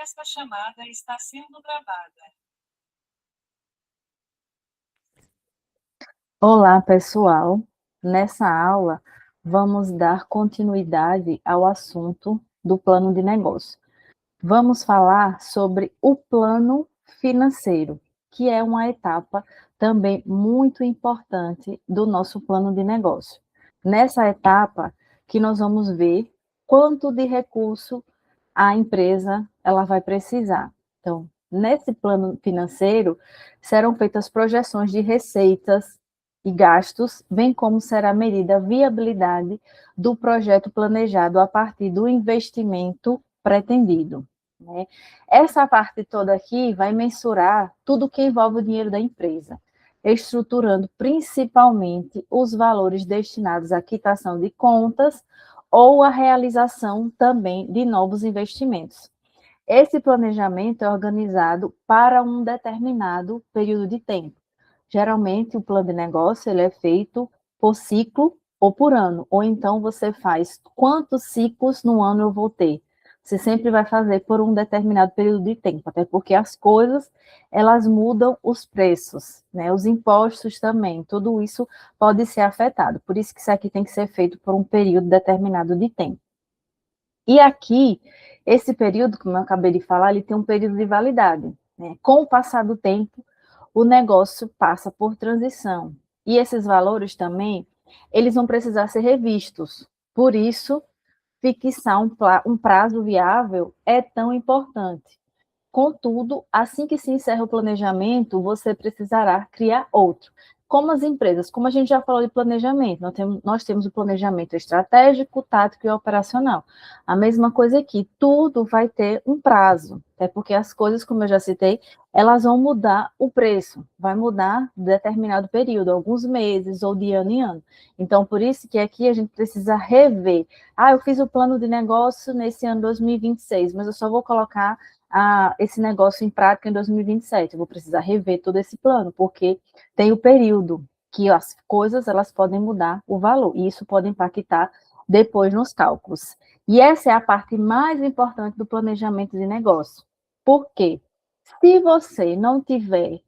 Esta chamada está sendo gravada. Olá, pessoal. Nessa aula, vamos dar continuidade ao assunto do plano de negócio. Vamos falar sobre o plano financeiro, que é uma etapa também muito importante do nosso plano de negócio. Nessa etapa, que nós vamos ver quanto de recurso a empresa ela vai precisar. Então, nesse plano financeiro, serão feitas projeções de receitas e gastos, bem como será medida a viabilidade do projeto planejado a partir do investimento pretendido. Né? Essa parte toda aqui vai mensurar tudo que envolve o dinheiro da empresa, estruturando principalmente os valores destinados à quitação de contas ou a realização também de novos investimentos. Esse planejamento é organizado para um determinado período de tempo. Geralmente, o plano de negócio ele é feito por ciclo ou por ano, ou então você faz quantos ciclos no ano eu vou ter. Você sempre vai fazer por um determinado período de tempo, até porque as coisas, elas mudam os preços, né? Os impostos também, tudo isso pode ser afetado. Por isso que isso aqui tem que ser feito por um período determinado de tempo. E aqui, esse período, como eu acabei de falar, ele tem um período de validade, né? Com o passar do tempo, o negócio passa por transição. E esses valores também, eles vão precisar ser revistos. Por isso, fixar um prazo viável é tão importante. Contudo, assim que se encerra o planejamento, você precisará criar outro. Como as empresas, como a gente já falou de planejamento, nós temos o planejamento estratégico, tático e operacional. A mesma coisa aqui, tudo vai ter um prazo, até porque as coisas, como eu já citei, elas vão mudar o preço, vai mudar determinado período, alguns meses ou de ano em ano. Então, por isso que aqui a gente precisa rever. Ah, eu fiz o plano de negócio nesse ano 2026, mas eu só vou colocar esse negócio em prática em 2027. Eu vou precisar rever todo esse plano, porque tem o período que as coisas elas podem mudar o valor, e isso pode impactar depois nos cálculos. E essa é a parte mais importante do planejamento de negócio. Por quê? Se você não tiver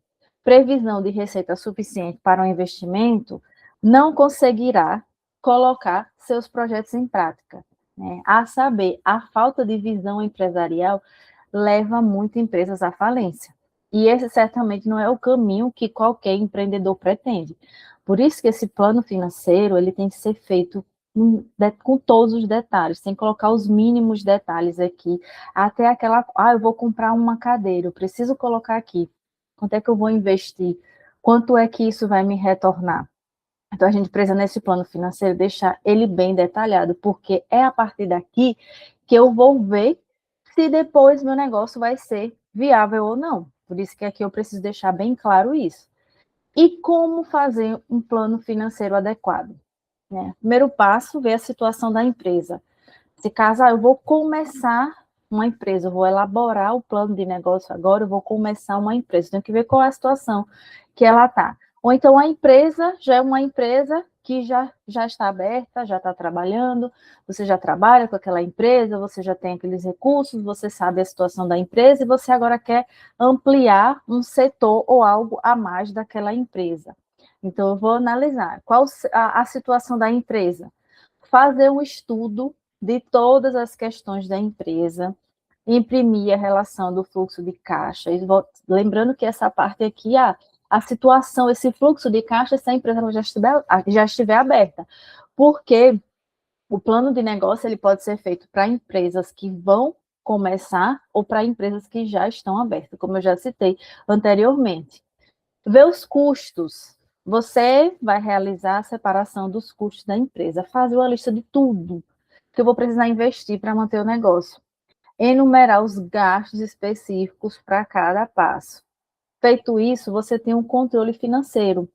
previsão de receita suficiente para o investimento, não conseguirá colocar seus projetos em prática. Né? A saber, a falta de visão empresarial leva muitas empresas à falência. E esse certamente não é o caminho que qualquer empreendedor pretende. Por isso que esse plano financeiro ele tem que ser feito com todos os detalhes, tem que colocar os mínimos detalhes aqui, até aquela, eu vou comprar uma cadeira, eu preciso colocar aqui, quanto é que eu vou investir, quanto é que isso vai me retornar. Então, a gente precisa, nesse plano financeiro, deixar ele bem detalhado, porque é a partir daqui que eu vou ver se depois meu negócio vai ser viável ou não. Por isso que aqui eu preciso deixar bem claro isso. E como fazer um plano financeiro adequado? Né? Primeiro passo, ver a situação da empresa. Se caso, eu vou começar uma empresa, eu vou elaborar o plano de negócio agora, eu vou começar uma empresa, tenho que ver qual é a situação que ela está. Ou então a empresa já é uma empresa que já está aberta, já está trabalhando, você já trabalha com aquela empresa, você já tem aqueles recursos, você sabe a situação da empresa e você agora quer ampliar um setor ou algo a mais daquela empresa. Então, eu vou analisar qual a situação da empresa, fazer um estudo de todas as questões da empresa, imprimir a relação do fluxo de caixa, lembrando que essa parte aqui, a situação, esse fluxo de caixa, se a empresa já estiver aberta, porque o plano de negócio ele pode ser feito para empresas que vão começar ou para empresas que já estão abertas, como eu já citei anteriormente. Ver os custos. Você vai realizar a separação dos custos da empresa, fazer uma lista de tudo que eu vou precisar investir para manter o negócio. Enumerar os gastos específicos para cada passo. Feito isso, você tem um controle financeiro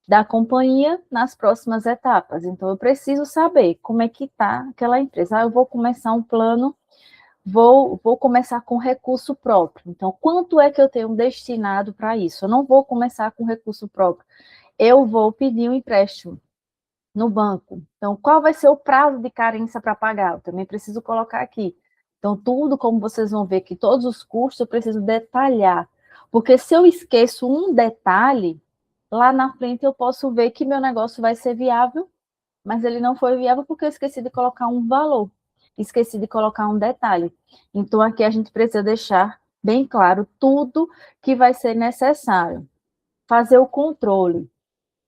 da companhia nas próximas etapas. Então, eu preciso saber como é que está aquela empresa. Eu vou começar um plano, vou começar com recurso próprio. Então, quanto é que eu tenho destinado para isso? Eu não vou começar com recurso próprio. Eu vou pedir um empréstimo no banco. Então, qual vai ser o prazo de carência para pagar? Eu também preciso colocar aqui. Então, tudo, como vocês vão ver que todos os custos eu preciso detalhar. Porque se eu esqueço um detalhe, lá na frente eu posso ver que meu negócio vai ser viável, mas ele não foi viável porque eu esqueci de colocar um valor, esqueci de colocar um detalhe. Então, aqui a gente precisa deixar bem claro tudo que vai ser necessário. Fazer o controle,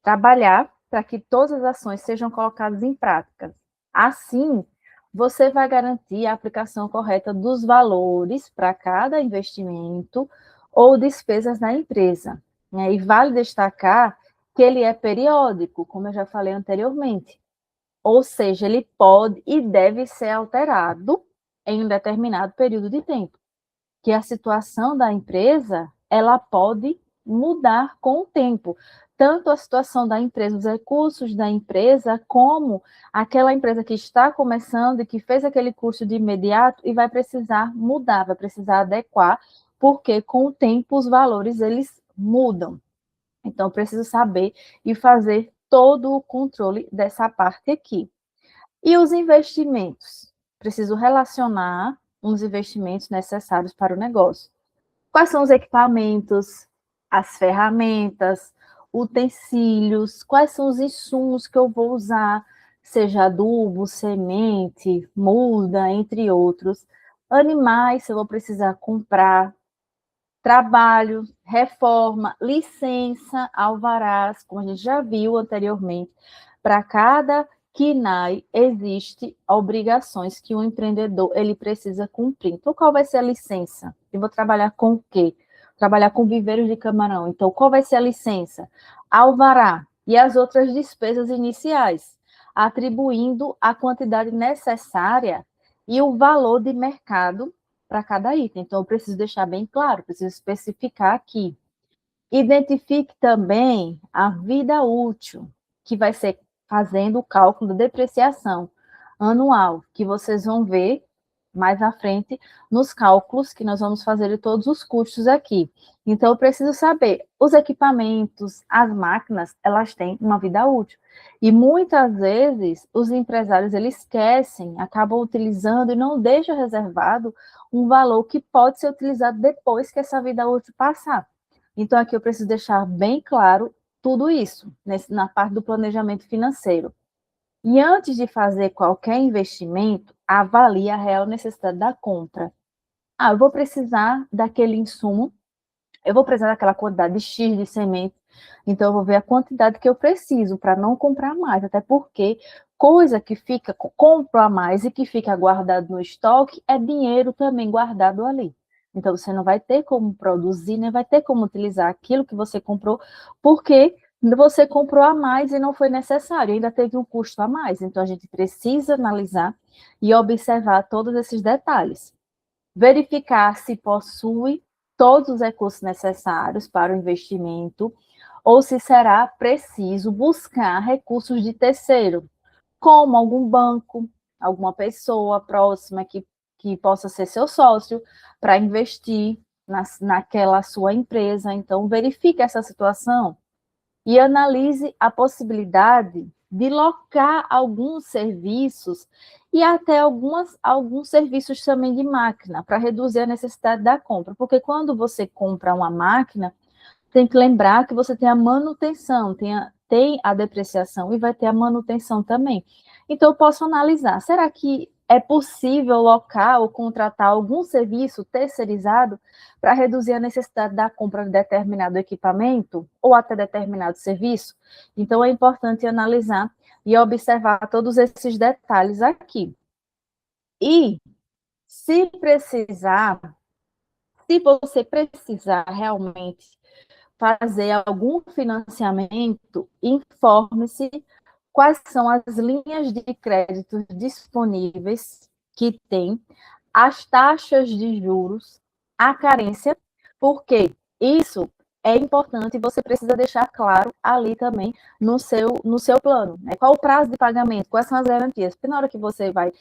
trabalhar para que todas as ações sejam colocadas em prática. Assim, você vai garantir a aplicação correta dos valores para cada investimento ou despesas na empresa, né? E vale destacar que ele é periódico, como eu já falei anteriormente. Ou seja, ele pode e deve ser alterado em um determinado período de tempo, que a situação da empresa, ela pode mudar com o tempo, tanto a situação da empresa, os recursos da empresa, como aquela empresa que está começando e que fez aquele curso de imediato e vai precisar mudar, vai precisar adequar, porque com o tempo os valores eles mudam. Então, preciso saber e fazer todo o controle dessa parte aqui. E os investimentos? Preciso relacionar os investimentos necessários para o negócio. Quais são os equipamentos, as ferramentas, utensílios, quais são os insumos que eu vou usar, seja adubo, semente, muda, entre outros. Animais, se eu vou precisar comprar, trabalho, reforma, licença, alvarás, como a gente já viu anteriormente. Para cada KNAI existe obrigações que o empreendedor ele precisa cumprir. Então, qual vai ser a licença? Eu vou trabalhar com o quê? Trabalhar com viveiros de camarão. Então, qual vai ser a licença? Alvará e as outras despesas iniciais, atribuindo a quantidade necessária e o valor de mercado para cada item. Então, eu preciso deixar bem claro, preciso especificar aqui. Identifique também a vida útil, que vai ser fazendo o cálculo da depreciação anual, que vocês vão ver mais à frente nos cálculos que nós vamos fazer de todos os custos aqui. Então, eu preciso saber, os equipamentos, as máquinas, elas têm uma vida útil. E muitas vezes os empresários, eles esquecem, acabam utilizando e não deixam reservado um valor que pode ser utilizado depois que essa vida útil passar. Então, aqui eu preciso deixar bem claro tudo isso, na parte do planejamento financeiro. E antes de fazer qualquer investimento, avalie a real necessidade da compra. Ah, eu vou precisar daquele insumo, eu vou precisar daquela quantidade de X de semente, então eu vou ver a quantidade que eu preciso para não comprar mais, até porque coisa que fica, compro a mais e que fica guardado no estoque é dinheiro também guardado ali. Então você não vai ter como produzir, nem vai ter como utilizar aquilo que você comprou, porque você comprou a mais e não foi necessário, ainda teve um custo a mais. Então a gente precisa analisar e observar todos esses detalhes. Verificar se possui todos os recursos necessários para o investimento ou se será preciso buscar recursos de terceiro, como algum banco, alguma pessoa próxima que possa ser seu sócio para investir naquela sua empresa. Então, verifique essa situação e analise a possibilidade de locar alguns serviços e até alguns serviços também de máquina, para reduzir a necessidade da compra. Porque quando você compra uma máquina, tem que lembrar que você tem a manutenção, tem a depreciação e vai ter a manutenção também. Então, eu posso analisar, será que é possível locar ou contratar algum serviço terceirizado para reduzir a necessidade da compra de determinado equipamento ou até determinado serviço? Então, é importante analisar e observar todos esses detalhes aqui. E, se precisar, se você precisar realmente fazer algum financiamento, informe-se quais são as linhas de crédito disponíveis que tem, as taxas de juros, a carência, porque isso é importante e você precisa deixar claro ali também no seu plano. Né? Qual o prazo de pagamento? Quais são as garantias? Porque na hora que você vai,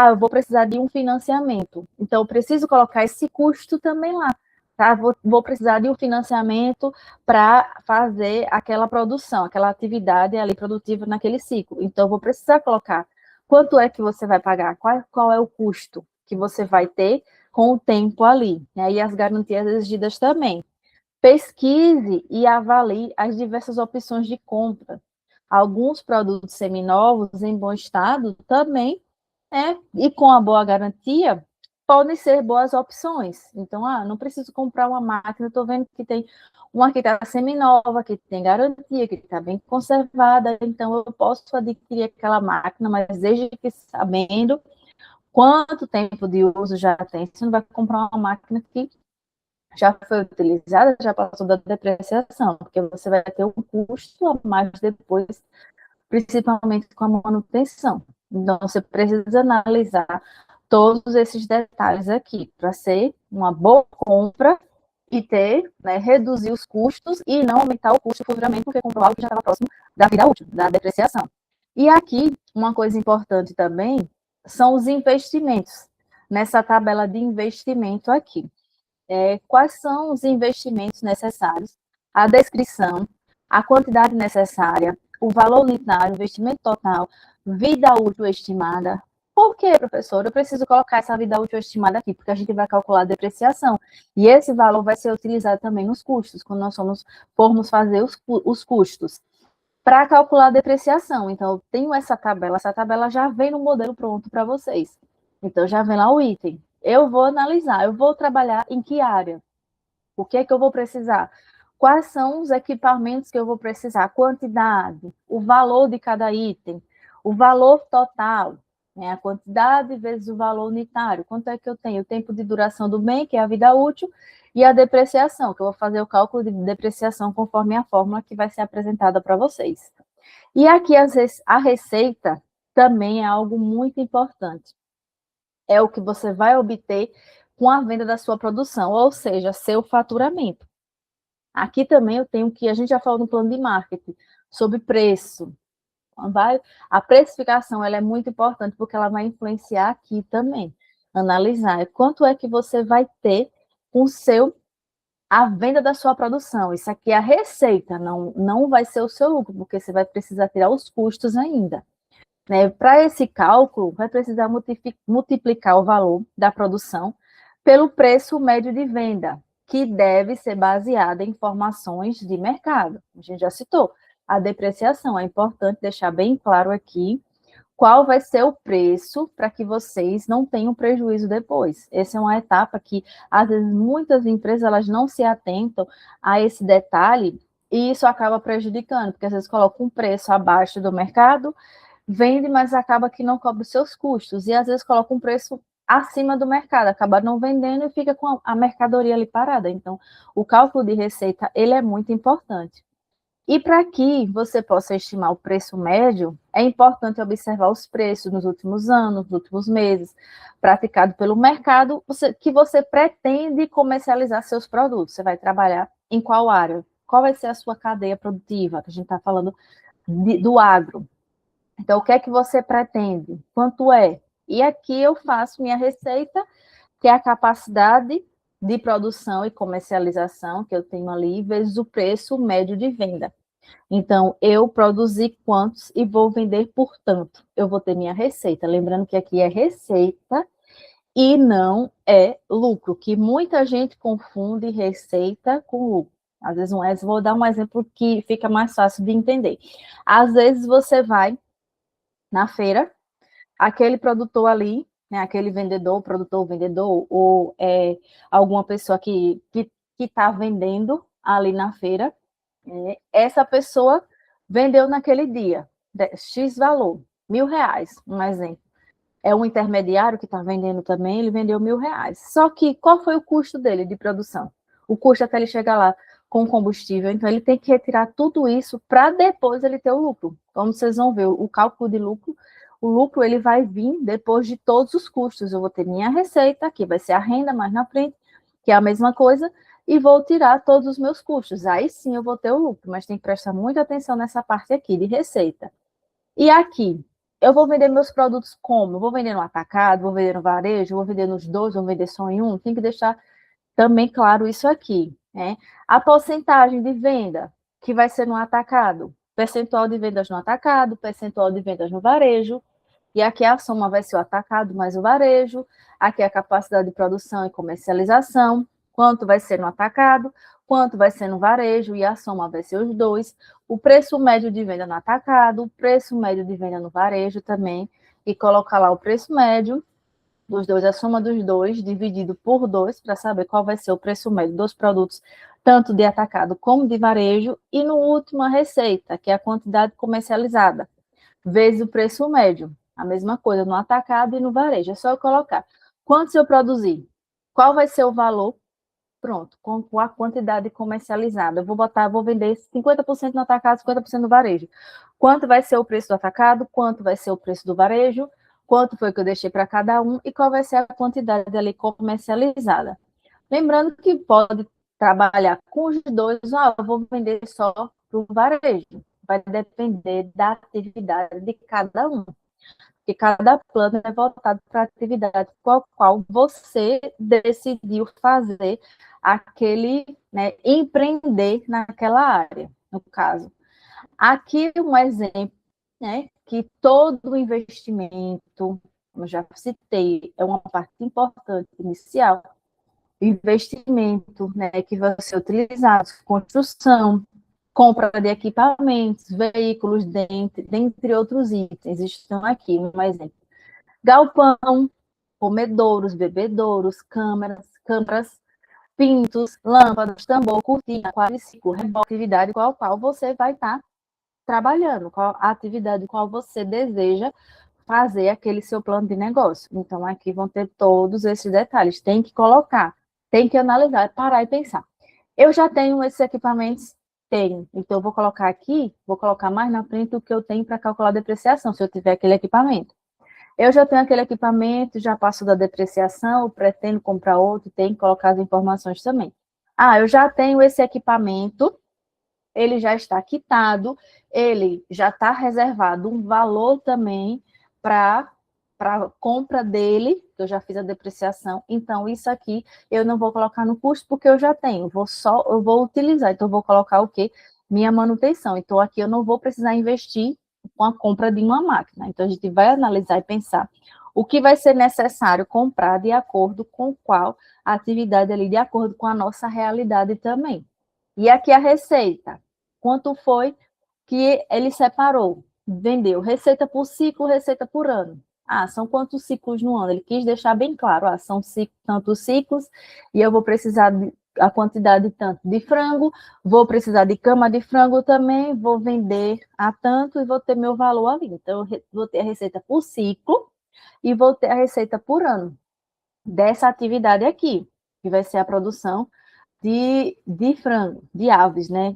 eu vou precisar de um financiamento, então eu preciso colocar esse custo também lá. Tá? Vou precisar de um financiamento para fazer aquela produção, aquela atividade ali produtiva naquele ciclo. Então, vou precisar colocar quanto é que você vai pagar, qual é o custo. que você vai ter com o tempo ali, né? E as garantias exigidas também. Pesquise e avalie as diversas opções de compra. Alguns produtos seminovos em bom estado também, e com a boa garantia, podem ser boas opções. Então, não preciso comprar uma máquina, estou vendo que tem uma que está seminova, que tem garantia, que está bem conservada, então eu posso adquirir aquela máquina, mas desde que sabendo quanto tempo de uso já tem. Você não vai comprar uma máquina que já foi utilizada, já passou da depreciação, porque você vai ter um custo a mais depois, principalmente com a manutenção. Então, você precisa analisar todos esses detalhes aqui, para ser uma boa compra e ter, né, reduzir os custos e não aumentar o custo futuramente, porque comprou algo que já estava próximo da vida útil, da depreciação. E aqui, uma coisa importante também, são os investimentos, nessa tabela de investimento aqui. Quais são os investimentos necessários, a descrição, a quantidade necessária, o valor unitário, investimento total, vida útil estimada. Por quê, professor? Eu preciso colocar essa vida útil estimada aqui, porque a gente vai calcular a depreciação. E esse valor vai ser utilizado também nos custos, quando nós formos fazer os custos. Para calcular a depreciação, então, eu tenho essa tabela já vem no modelo pronto para vocês. Então, já vem lá o item. Eu vou analisar, eu vou trabalhar em que área? O que é que eu vou precisar? Quais são os equipamentos que eu vou precisar? A quantidade, o valor de cada item, o valor total, né? A quantidade vezes o valor unitário. Quanto é que eu tenho? O tempo de duração do bem, que é a vida útil, e a depreciação, que eu vou fazer o cálculo de depreciação conforme a fórmula que vai ser apresentada para vocês. E aqui, às vezes, a receita também é algo muito importante. É o que você vai obter com a venda da sua produção, ou seja, seu faturamento. Aqui também eu tenho que, a gente já falou no plano de marketing, sobre preço. A precificação ela é muito importante, porque ela vai influenciar aqui também. Analisar quanto é que você vai ter com a venda da sua produção. Isso aqui é a receita, não vai ser o seu lucro, porque você vai precisar tirar os custos ainda. Né? Para esse cálculo, vai precisar multiplicar o valor da produção pelo preço médio de venda, que deve ser baseado em informações de mercado. A gente já citou a depreciação, é importante deixar bem claro aqui qual vai ser o preço para que vocês não tenham prejuízo depois. Essa é uma etapa que, às vezes, muitas empresas elas não se atentam a esse detalhe e isso acaba prejudicando, porque às vezes colocam um preço abaixo do mercado, vende, mas acaba que não cobre os seus custos, e às vezes coloca um preço acima do mercado, acaba não vendendo e fica com a mercadoria ali parada. Então, o cálculo de receita, ele é muito importante. E para que você possa estimar o preço médio, é importante observar os preços nos últimos anos, nos últimos meses, praticado pelo mercado que você pretende comercializar seus produtos. Você vai trabalhar em qual área? Qual vai ser a sua cadeia produtiva? Que a gente está falando do agro. Então, o que é que você pretende? Quanto é? E aqui eu faço minha receita, que é a capacidade de produção e comercialização que eu tenho ali, vezes o preço médio de venda. Então, eu produzi quantos e vou vender por tanto. Eu vou ter minha receita. Lembrando que aqui é receita e não é lucro, que muita gente confunde receita com lucro. Às vezes, vou dar um exemplo que fica mais fácil de entender. Às vezes, você vai na feira, aquele produtor ali, né, aquele vendedor, produtor, vendedor, ou alguma pessoa que está vendendo ali na feira, essa pessoa vendeu naquele dia, X valor, R$ 1.000, um exemplo. É um intermediário que está vendendo também, ele vendeu R$ 1.000. Só que qual foi o custo dele de produção? O custo até ele chegar lá com combustível, então ele tem que retirar tudo isso para depois ele ter o lucro. Como vocês vão ver, o cálculo de lucro, o lucro ele vai vir depois de todos os custos. Eu vou ter minha receita, que vai ser a renda mais na frente, que é a mesma coisa, e vou tirar todos os meus custos. Aí sim eu vou ter o lucro, mas tem que prestar muita atenção nessa parte aqui de receita. E aqui, eu vou vender meus produtos como? Eu vou vender no atacado, vou vender no varejo, vou vender nos dois, vou vender só em um? Tem que deixar também claro isso aqui, né? A porcentagem de venda que vai ser no atacado, percentual de vendas no atacado, percentual de vendas no varejo, E aqui a soma vai ser o atacado mais o varejo, aqui a capacidade de produção e comercialização, quanto vai ser no atacado, quanto vai ser no varejo, e a soma vai ser os dois, o preço médio de venda no atacado, o preço médio de venda no varejo também, e colocar lá o preço médio dos dois, a soma dos dois, dividido por 2, para saber qual vai ser o preço médio dos produtos, tanto de atacado como de varejo, e no último a receita, que é a quantidade comercializada, vezes o preço médio. A mesma coisa no atacado e no varejo. É só eu colocar quanto eu produzir, qual vai ser o valor, pronto, com a quantidade comercializada. Eu vou vender 50% no atacado, 50% no varejo. Quanto vai ser o preço do atacado, quanto vai ser o preço do varejo, quanto foi que eu deixei para cada um e qual vai ser a quantidade ali comercializada. Lembrando que pode trabalhar com os dois, eu vou vender só para o varejo. Vai depender da atividade de cada um. Porque cada plano é voltado para a atividade qual você decidiu fazer aquele, né, empreender naquela área, no caso. Aqui um exemplo, né, que todo investimento, como já citei, é uma parte importante inicial, investimento, né, que vai ser utilizado, construção, compra de equipamentos, veículos, dentre outros itens, estão aqui, um exemplo. Galpão, comedouros, bebedouros, câmaras, pintos, lâmpadas, tambor, cortina, quadriciclo, reboque, atividade qual você vai estar trabalhando, qual a atividade qual você deseja fazer aquele seu plano de negócio. Então, aqui vão ter todos esses detalhes. Tem que colocar, tem que analisar, parar e pensar. Eu já tenho esses equipamentos? Tenho. Então, eu vou colocar aqui, vou colocar mais na frente o que eu tenho para calcular a depreciação, se eu tiver aquele equipamento. Eu já tenho aquele equipamento, já passo da depreciação, eu pretendo comprar outro, tem que colocar as informações também. Ah, eu já tenho esse equipamento, ele já está quitado, ele já está reservado um valor também para compra dele, que eu já fiz a depreciação, então isso aqui eu não vou colocar no custo porque eu já tenho, eu vou utilizar, então eu vou colocar o quê? Minha manutenção, então aqui eu não vou precisar investir com a compra de uma máquina, então a gente vai analisar e pensar o que vai ser necessário comprar de acordo com qual atividade ali, de acordo com a nossa realidade também. E aqui a receita. Quanto foi que ele separou? Vendeu receita por ciclo, receita por ano. Ah, são quantos ciclos no ano? Ele quis deixar bem claro, são tantos ciclos, e eu vou precisar de a quantidade tanto de frango, vou precisar de cama de frango também, vou vender a tanto e vou ter meu valor ali. Então, eu vou ter a receita por ciclo e vou ter a receita por ano dessa atividade aqui, que vai ser a produção de frango, de aves, né?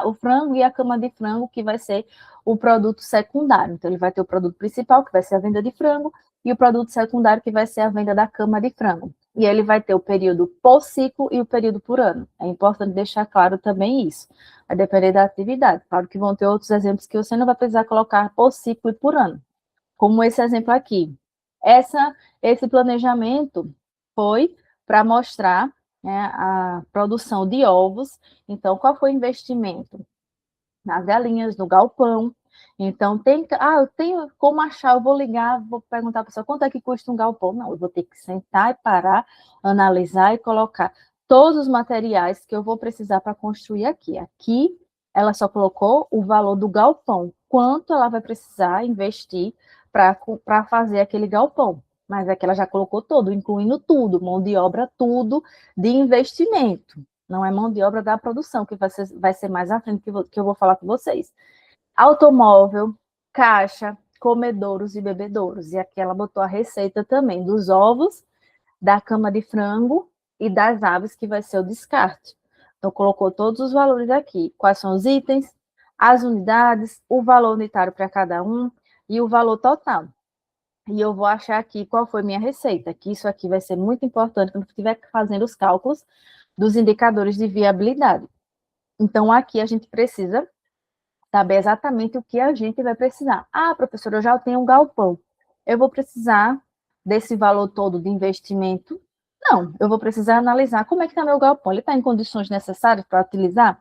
O frango e a cama de frango, que vai ser o produto secundário. Então, ele vai ter o produto principal, que vai ser a venda de frango, e o produto secundário, que vai ser a venda da cama de frango. E ele vai ter o período por ciclo e o período por ano. É importante deixar claro também isso. Vai depender da atividade. Claro que vão ter outros exemplos que você não vai precisar colocar por ciclo e por ano. Como esse exemplo aqui. Esse planejamento foi para mostrar, né, a produção de ovos. Então, qual foi o investimento? Nas galinhas, no galpão. Então, eu tenho como achar, eu vou ligar, vou perguntar para a pessoa quanto é que custa um galpão. Não, eu vou ter que sentar e parar, analisar e colocar todos os materiais que eu vou precisar para construir aqui. Aqui, ela só colocou o valor do galpão, quanto ela vai precisar investir para fazer aquele galpão. Mas aqui ela já colocou todo, incluindo tudo, mão de obra, tudo de investimento. Não é mão de obra da produção, que vai ser mais à frente que eu vou falar com vocês. Automóvel, caixa, comedouros e bebedouros. E aqui ela botou a receita também dos ovos, da cama de frango e das aves, que vai ser o descarte. Então, colocou todos os valores aqui. Quais são os itens, as unidades, o valor unitário para cada um e o valor total. E eu vou achar aqui qual foi minha receita, que isso aqui vai ser muito importante quando estiver fazendo os cálculos dos indicadores de viabilidade. Então, aqui a gente precisa saber exatamente o que a gente vai precisar. Ah, professora, eu já tenho um galpão. Eu vou precisar desse valor todo de investimento? Não, eu vou precisar analisar como é que está meu galpão. Ele está em condições necessárias para utilizar?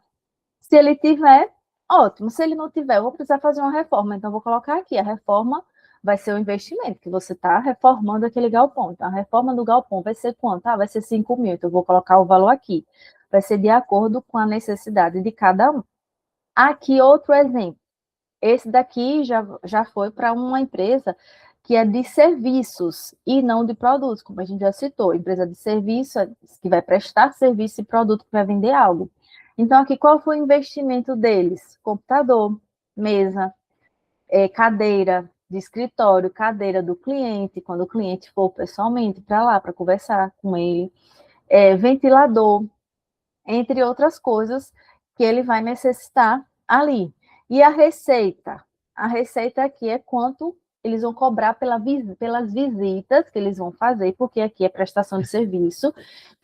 Se ele tiver, ótimo. Se ele não tiver, eu vou precisar fazer uma reforma. Então, eu vou colocar aqui a reforma vai ser o investimento, que você está reformando aquele galpão. Então, a reforma do galpão vai ser quanto? Ah, vai ser 5 mil, então eu vou colocar o valor aqui. Vai ser de acordo com a necessidade de cada um. Aqui, outro exemplo. Esse daqui já foi para uma empresa que é de serviços e não de produtos, como a gente já citou. Empresa de serviço, que vai prestar serviço e produto que vai vender algo. Então, aqui, qual foi o investimento deles? Computador, mesa, cadeira de escritório, cadeira do cliente, quando o cliente for pessoalmente para lá, para conversar com ele, ventilador, entre outras coisas que ele vai necessitar ali. E a receita? A receita aqui é quanto eles vão cobrar pelas visitas que eles vão fazer, porque aqui é prestação de serviço.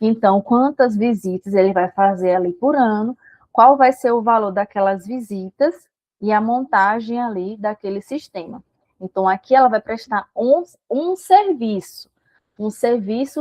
Então, quantas visitas ele vai fazer ali por ano, qual vai ser o valor daquelas visitas e a montagem ali daquele sistema. Então, aqui ela vai prestar um serviço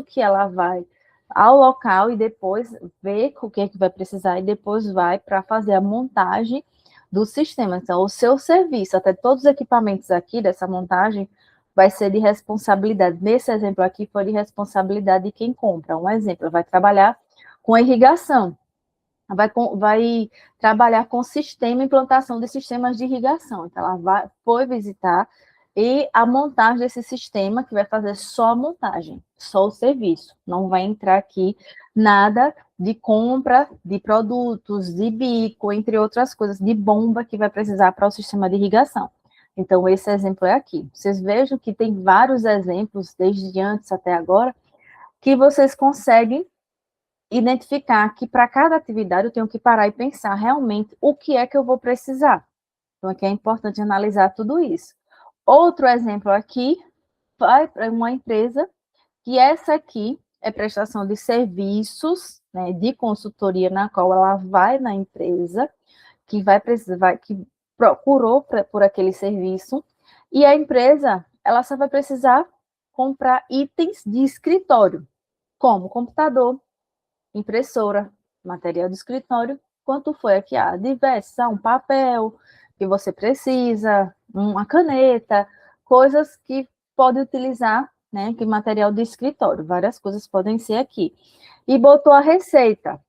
que ela vai ao local e depois ver o que é que vai precisar e depois vai para fazer a montagem do sistema. Então, o seu serviço, até todos os equipamentos aqui dessa montagem, vai ser de responsabilidade. Nesse exemplo aqui, foi de responsabilidade de quem compra. Um exemplo, vai trabalhar com irrigação. Vai trabalhar com implantação de sistemas de irrigação. Então, ela foi visitar e a montagem desse sistema, que vai fazer só a montagem, só o serviço. Não vai entrar aqui nada de compra de produtos, de bico, entre outras coisas, de bomba que vai precisar para o sistema de irrigação. Então, esse exemplo é aqui. Vocês vejam que tem vários exemplos, desde antes até agora, que vocês conseguem identificar que para cada atividade eu tenho que parar e pensar realmente o que é que eu vou precisar. Então, aqui é importante analisar tudo isso. Outro exemplo aqui, vai para uma empresa que essa aqui é prestação de serviços, né, de consultoria, na qual ela vai na empresa, que vai precisar, que procurou por aquele serviço, e a empresa, ela só vai precisar comprar itens de escritório, como computador, impressora, material de escritório, quanto foi aqui? Diversos, um papel que você precisa, uma caneta, coisas que pode utilizar, né, que material de escritório, várias coisas podem ser aqui. E botou a receita,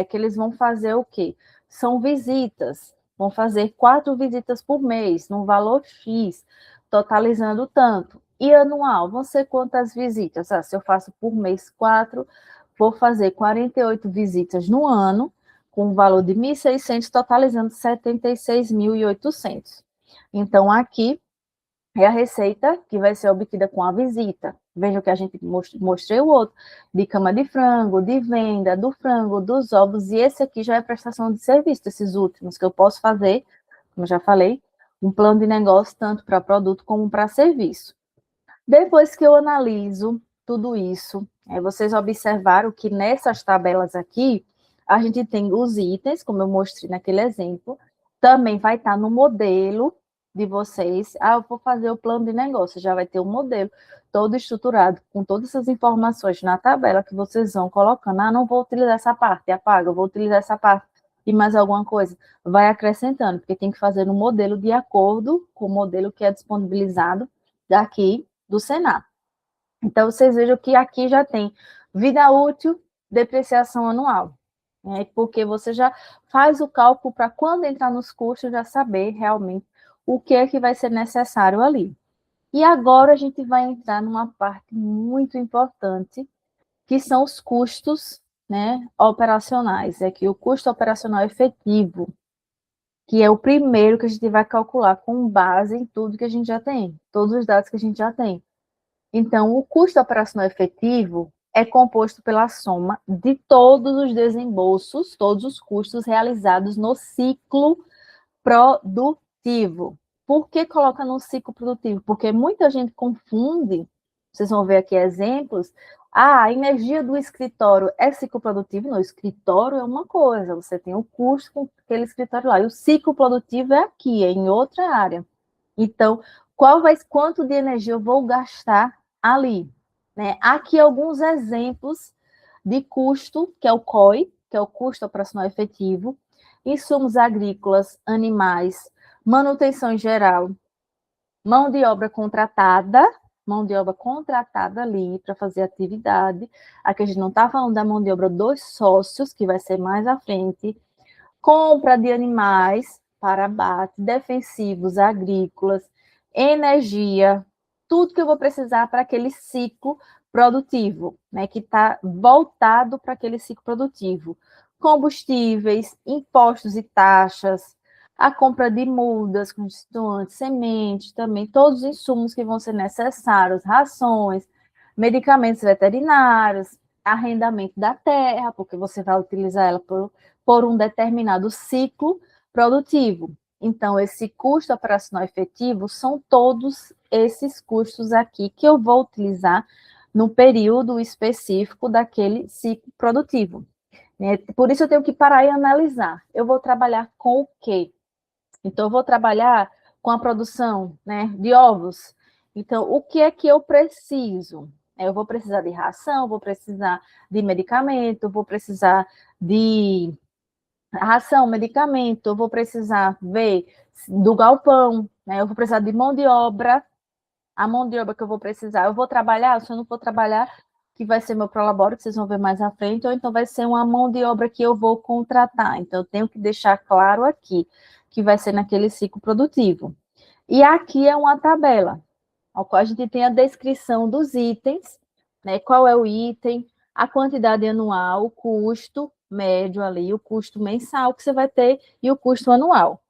que eles vão fazer o quê? São visitas, vão fazer 4 visitas por mês, num valor X, totalizando tanto. E anual, vão ser quantas visitas? Se eu faço por mês 4, vou fazer 48 visitas no ano, com um valor de 1.600, totalizando 76.800. Então, aqui é a receita que vai ser obtida com a visita. Veja que a gente mostrei o outro, de cama de frango, de venda, do frango, dos ovos, e esse aqui já é prestação de serviço, esses últimos, que eu posso fazer, como já falei, um plano de negócio tanto para produto como para serviço. Depois que eu analiso tudo isso, vocês observaram que nessas tabelas aqui, a gente tem os itens, como eu mostrei naquele exemplo, também vai estar no modelo de vocês. Eu vou fazer o plano de negócio, já vai ter um modelo todo estruturado, com todas essas informações na tabela que vocês vão colocando. Não vou utilizar essa parte, apaga, vou utilizar essa parte e mais alguma coisa. Vai acrescentando, porque tem que fazer no modelo de acordo com o modelo que é disponibilizado daqui do Senar. Então, vocês vejam que aqui já tem vida útil, depreciação anual, porque você já faz o cálculo para quando entrar nos custos, já saber realmente o que é que vai ser necessário ali. E agora a gente vai entrar numa parte muito importante, que são os custos, né, operacionais. É que o custo operacional efetivo, que é o primeiro que a gente vai calcular com base em tudo que a gente já tem, todos os dados que a gente já tem. Então, o custo operacional efetivo é composto pela soma de todos os desembolsos, todos os custos realizados no ciclo produtivo. Por que coloca no ciclo produtivo? Porque muita gente confunde, vocês vão ver aqui exemplos, a energia do escritório é ciclo produtivo? Não, o escritório é uma coisa, você tem o custo com aquele escritório lá, e o ciclo produtivo é aqui, é em outra área. Então, quanto de energia eu vou gastar ali? Né? Aqui alguns exemplos de custo, que é o COI, que é o custo operacional efetivo, insumos agrícolas, animais, manutenção em geral, mão de obra contratada ali para fazer atividade. Aqui a gente não está falando da mão de obra dos sócios, que vai ser mais à frente. Compra de animais para abate, defensivos agrícolas, energia, tudo que eu vou precisar para aquele ciclo produtivo, né, que está voltado para aquele ciclo produtivo. Combustíveis, impostos e taxas, a compra de mudas, constituintes, sementes, também todos os insumos que vão ser necessários, rações, medicamentos veterinários, arrendamento da terra, porque você vai utilizar ela por um determinado ciclo produtivo. Então, esse custo operacional efetivo são todos esses custos aqui que eu vou utilizar no período específico daquele ciclo produtivo. Por isso eu tenho que parar e analisar. Eu vou trabalhar com o quê? Então, eu vou trabalhar com a produção, né, de ovos. Então, o que é que eu preciso? Eu vou precisar de ração, vou precisar de medicamento, vou precisar de ração, medicamento, eu vou precisar ver do galpão, né? Eu vou precisar de mão de obra, a mão de obra que eu vou precisar, eu vou trabalhar, se eu não for trabalhar, que vai ser meu prolabore, que vocês vão ver mais à frente, ou então vai ser uma mão de obra que eu vou contratar. Então, eu tenho que deixar claro aqui, que vai ser naquele ciclo produtivo. E aqui é uma tabela, ao qual a gente tem a descrição dos itens, né? Qual é o item, a quantidade anual, o custo médio ali, o custo mensal que você vai ter e o custo anual.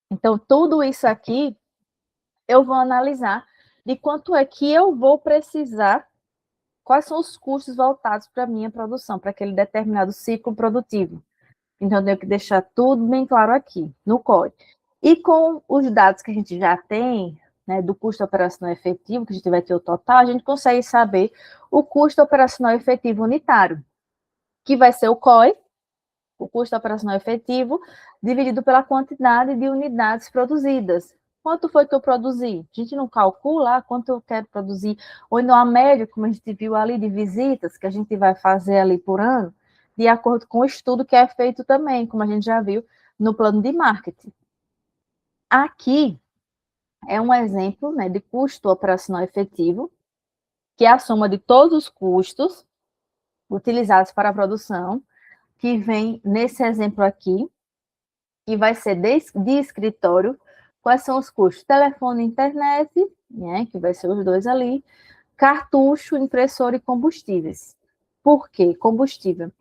Então, tudo isso aqui eu vou analisar de quanto é que eu vou precisar, quais são os custos voltados para a minha produção, para aquele determinado ciclo produtivo. Então, eu tenho que deixar tudo bem claro aqui, no código. E com os dados que a gente já tem, né, do custo operacional efetivo, que a gente vai ter o total, a gente consegue saber o custo operacional efetivo unitário, que vai ser o COE, o custo operacional efetivo, dividido pela quantidade de unidades produzidas. Quanto foi que eu produzi? A gente não calcula quanto eu quero produzir, ou então a média, como a gente viu ali, de visitas que a gente vai fazer ali por ano, de acordo com o estudo que é feito também, como a gente já viu no plano de marketing. Aqui é um exemplo, né, de custo operacional efetivo, que é a soma de todos os custos utilizados para a produção, que vem nesse exemplo aqui, que vai ser de escritório. Quais são os custos? Telefone e internet, né, que vai ser os dois ali, cartucho, impressora e combustíveis. Por quê? Combustível.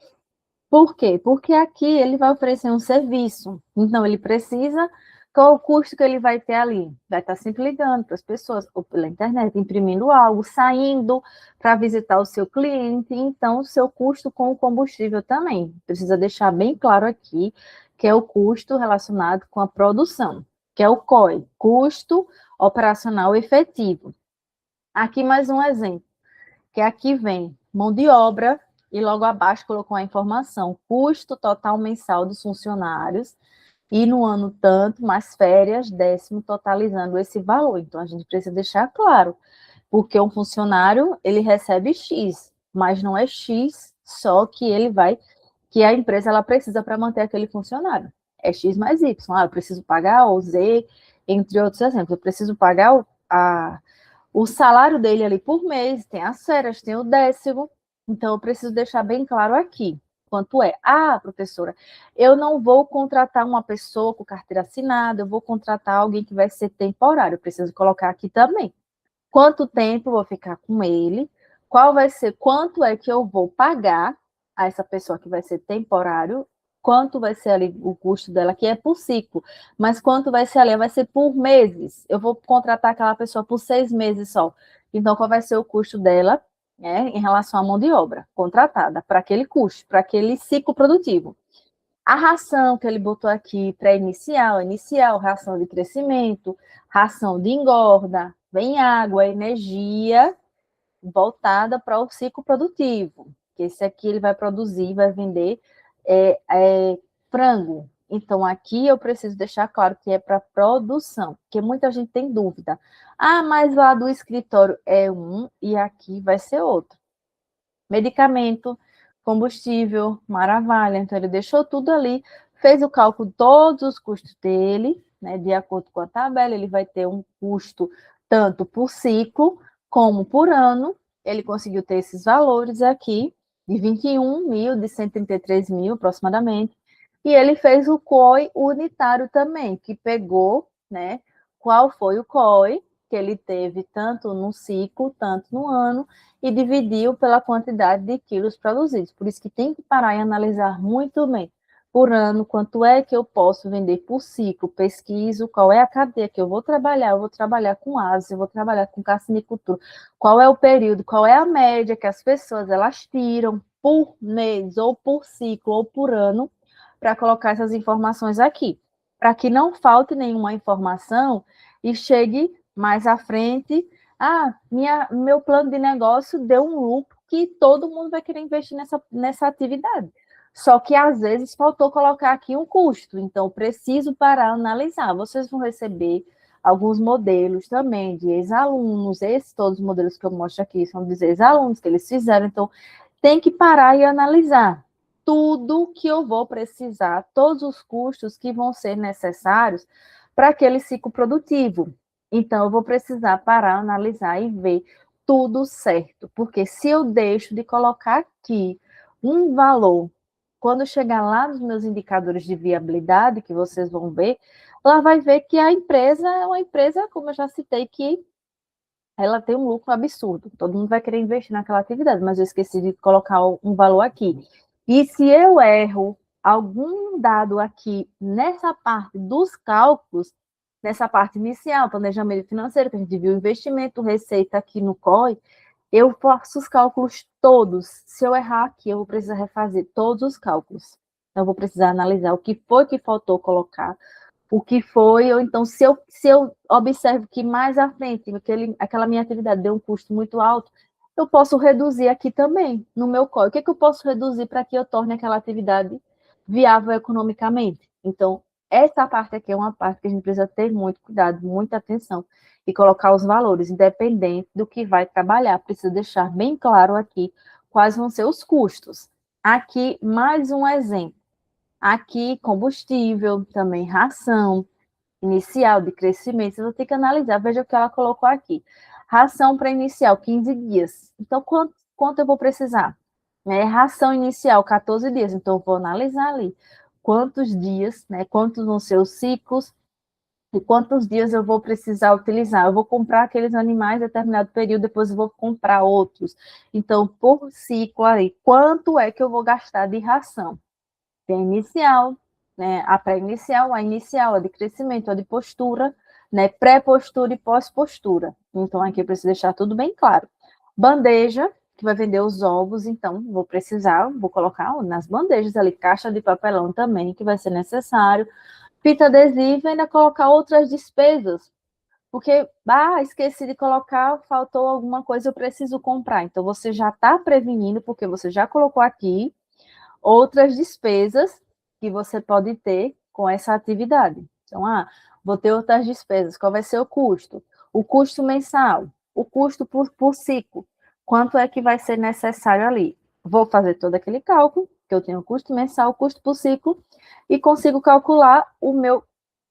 Por quê? Porque aqui ele vai oferecer um serviço. Então, ele precisa. Qual o custo que ele vai ter ali? Vai estar sempre ligando para as pessoas, ou pela internet, imprimindo algo, saindo para visitar o seu cliente. Então, o seu custo com o combustível também. Precisa deixar bem claro aqui que é o custo relacionado com a produção, que é o COE, custo operacional efetivo. Aqui mais um exemplo, que aqui vem mão de obra, e logo abaixo colocou a informação, custo total mensal dos funcionários, e no ano tanto, mais férias, décimo, totalizando esse valor. Então, a gente precisa deixar claro, porque um funcionário, ele recebe X, mas não é X só que ele vai, que a empresa ela precisa para manter aquele funcionário. É X mais Y. Eu preciso pagar o Z, entre outros exemplos. Eu preciso pagar o salário dele ali por mês, tem as férias, tem o décimo. Então, eu preciso deixar bem claro aqui quanto é. Professora, eu não vou contratar uma pessoa com carteira assinada, eu vou contratar alguém que vai ser temporário. Eu preciso colocar aqui também. Quanto tempo eu vou ficar com ele? Qual vai ser, quanto é que eu vou pagar a essa pessoa que vai ser temporário? Quanto vai ser ali o custo dela, que é por ciclo, mas quanto vai ser ali? Vai ser por meses. Eu vou contratar aquela pessoa por 6 meses só. Então, qual vai ser o custo dela, né, em relação à mão de obra contratada para aquele custo, para aquele ciclo produtivo? A ração que ele botou aqui, pré-inicial, inicial, ração de crescimento, ração de engorda, vem água, energia voltada para o ciclo produtivo. Esse aqui ele vai produzir, vai vender frango. Então, aqui eu preciso deixar claro que é para produção, porque muita gente tem dúvida. Mas lá do escritório é um e aqui vai ser outro. Medicamento, combustível, maravilha. Então, ele deixou tudo ali, fez o cálculo de todos os custos dele, né, de acordo com a tabela, ele vai ter um custo tanto por ciclo como por ano. Ele conseguiu ter esses valores aqui, de 21 mil, de 133 mil aproximadamente, e ele fez o COI unitário também, que pegou, né, qual foi o COI que ele teve tanto no ciclo, tanto no ano, e dividiu pela quantidade de quilos produzidos. Por isso que tem que parar e analisar muito bem por ano, quanto é que eu posso vender por ciclo, pesquiso qual é a cadeia que eu vou trabalhar com aves, eu vou trabalhar com carcinicultura, qual é o período, qual é a média que as pessoas elas tiram por mês, ou por ciclo, ou por ano, para colocar essas informações aqui, para que não falte nenhuma informação e chegue mais à frente, meu plano de negócio deu um lucro que todo mundo vai querer investir nessa atividade. Só que, às vezes, faltou colocar aqui um custo. Então, preciso parar, analisar. Vocês vão receber alguns modelos também de ex-alunos. Todos os modelos que eu mostro aqui são dos ex-alunos que eles fizeram. Então, tem que parar e analisar tudo que eu vou precisar, todos os custos que vão ser necessários para aquele ciclo produtivo. Então, eu vou precisar parar, analisar e ver tudo certo. Porque se eu deixo de colocar aqui um valor, quando chegar lá nos meus indicadores de viabilidade, que vocês vão ver, ela vai ver que a empresa é uma empresa, como eu já citei, que ela tem um lucro absurdo. Todo mundo vai querer investir naquela atividade, mas eu esqueci de colocar um valor aqui. E se eu erro algum dado aqui nessa parte dos cálculos, nessa parte inicial, planejamento financeiro, que a gente viu investimento, receita aqui no COI, eu faço os cálculos todos. Se eu errar aqui, eu vou precisar refazer todos os cálculos. Então, eu vou precisar analisar o que foi que faltou colocar, o que foi, ou então, se eu observo que mais à frente, aquela minha atividade deu um custo muito alto, eu posso reduzir aqui também, no meu COI. O que eu posso reduzir para que eu torne aquela atividade viável economicamente? Então, essa parte aqui é uma parte que a gente precisa ter muito cuidado, muita atenção, e colocar os valores, independente do que vai trabalhar. Precisa deixar bem claro aqui quais vão ser os custos. Aqui, mais um exemplo. Aqui, combustível, também ração inicial de crescimento. Você vai ter que analisar, veja o que ela colocou aqui. Ração para inicial, 15 dias. Então, quanto eu vou precisar? Ração inicial, 14 dias. Então, eu vou analisar ali quantos dias, quantos vão ser os ciclos, e quantos dias eu vou precisar utilizar. Eu vou comprar aqueles animais em determinado período, depois eu vou comprar outros. Então, por ciclo aí, quanto é que eu vou gastar de ração? Tem a inicial, a pré-inicial, a inicial, a de crescimento, a de postura, pré-postura e pós-postura. Então, aqui eu preciso deixar tudo bem claro. Bandeja, que vai vender os ovos, então, vou colocar nas bandejas ali, caixa de papelão também, que vai ser necessário. Fita adesiva e ainda colocar outras despesas, porque, esqueci de colocar, faltou alguma coisa, eu preciso comprar. Então, você já está prevenindo, porque você já colocou aqui outras despesas que você pode ter com essa atividade. Então, vou ter outras despesas, qual vai ser o custo? O custo mensal, o custo por ciclo, quanto é que vai ser necessário ali? Vou fazer todo aquele cálculo, que eu tenho o custo mensal, o custo por ciclo, e consigo calcular o meu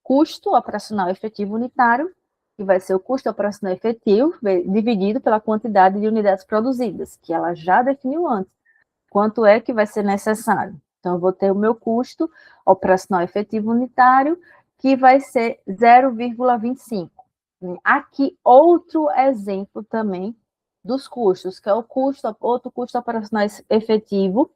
custo operacional efetivo unitário, que vai ser o custo operacional efetivo dividido pela quantidade de unidades produzidas, que ela já definiu antes. Quanto é que vai ser necessário? Então, eu vou ter o meu custo operacional efetivo unitário, que vai ser 0,25. Aqui, outro exemplo também dos custos, que é outro custo operacional efetivo.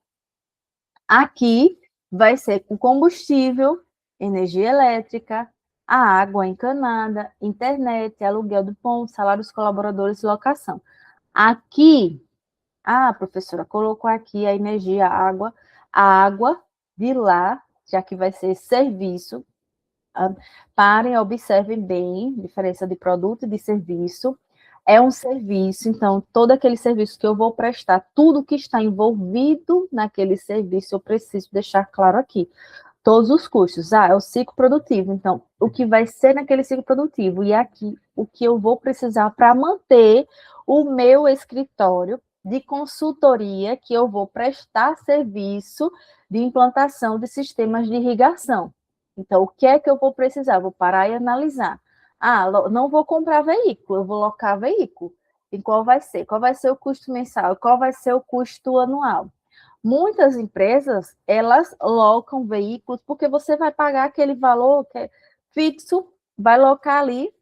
Aqui vai ser com combustível, energia elétrica, a água encanada, internet, aluguel do ponto, salário dos colaboradores e locação. Aqui, professora, colocou aqui a energia, a água de lá, já que vai ser serviço. Parem, observem bem, diferença de produto e de serviço. É um serviço, então, todo aquele serviço que eu vou prestar, tudo que está envolvido naquele serviço, eu preciso deixar claro aqui. Todos os custos. É o ciclo produtivo. Então, o que vai ser naquele ciclo produtivo. E aqui, o que eu vou precisar para manter o meu escritório de consultoria, que eu vou prestar serviço de implantação de sistemas de irrigação. Então, o que é que eu vou precisar? Vou parar e analisar. Não vou comprar veículo, eu vou locar veículo. E qual vai ser? Qual vai ser o custo mensal? Qual vai ser o custo anual? Muitas empresas, elas locam veículos porque você vai pagar aquele valor que é fixo, vai locar ali,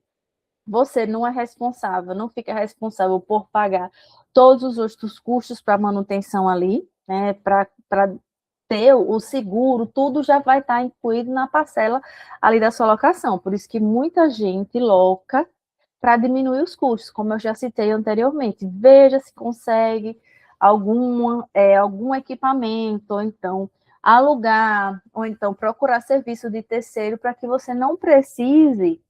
você não é responsável, não fica responsável por pagar todos os outros custos para manutenção ali, né, para ter o seguro, tudo já vai estar incluído na parcela ali da sua locação. Por isso que muita gente loca para diminuir os custos, como eu já citei anteriormente. Veja se consegue algum equipamento, ou então alugar, ou então procurar serviço de terceiro para que você não precise